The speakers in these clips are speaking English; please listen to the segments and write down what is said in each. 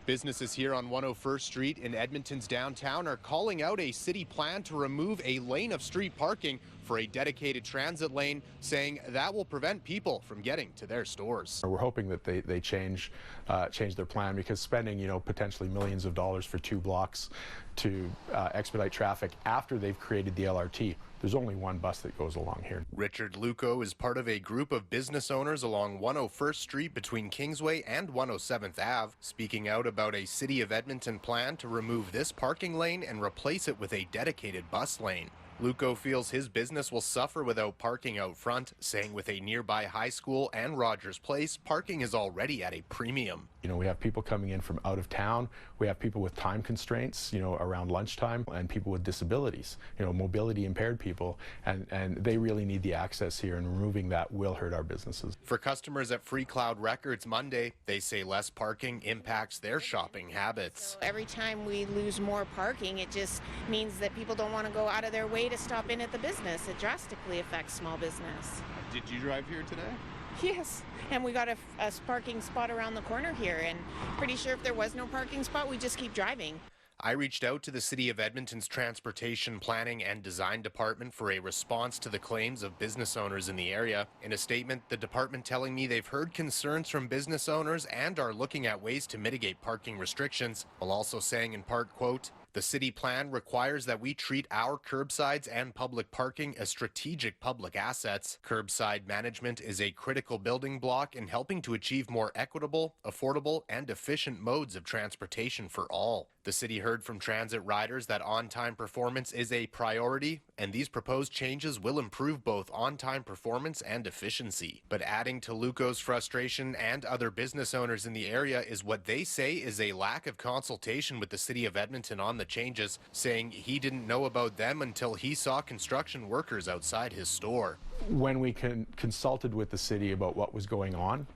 Businesses here on 101st Street in Edmonton's downtown are calling out a city plan to remove a lane of street parking for a dedicated transit lane, saying that will prevent people from getting to their stores. We're hoping that they change their plan, because spending potentially millions of dollars for 2 blocks to expedite traffic after they've created the LRT. There's only one bus that goes along here. Richard Luco is part of a group of business owners along 101st Street between Kingsway and 107th Ave, speaking out about a City of Edmonton plan to remove this parking lane and replace it with a dedicated bus lane. Luco feels his business will suffer without parking out front, saying with a nearby high school and Rogers Place, parking is already at a premium. We have people coming in from out of town. We have people with time constraints, around lunchtime, and people with disabilities, mobility impaired people, and they really need the access here, and removing that will hurt our businesses. For customers at Free Cloud Records Monday, they say less parking impacts their shopping habits. Every time we lose more parking, it just means that people don't want to go out of their way to stop in at the business. It drastically affects small business. Did you drive here today? Yes, and we got a parking spot around the corner here, and pretty sure if there was no parking spot, we just keep driving. I reached out to the City of Edmonton's Transportation Planning and Design Department for a response to the claims of business owners in the area. In a statement, the department telling me they've heard concerns from business owners and are looking at ways to mitigate parking restrictions, while also saying in part, quote, "The city plan requires that we treat our curbsides and public parking as strategic public assets. Curbside management is a critical building block in helping to achieve more equitable, affordable, and efficient modes of transportation for all." The city heard from transit riders that on-time performance is a priority, and these proposed changes will improve both on-time performance and efficiency. But adding to Luco's frustration and other business owners in the area is what they say is a lack of consultation with the City of Edmonton on the changes, saying he didn't know about them until he saw construction workers outside his store. When we consulted with the city about what was going on,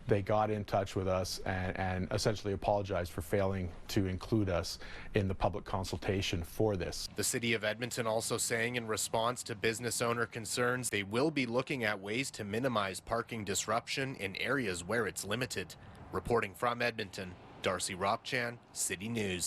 they got in touch with us and essentially apologized for failing to include us in the public consultation for this. The City of Edmonton also saying in response to business owner concerns, they will be looking at ways to minimize parking disruption in areas where it's limited. Reporting from Edmonton, Darcy Ropchan, City News.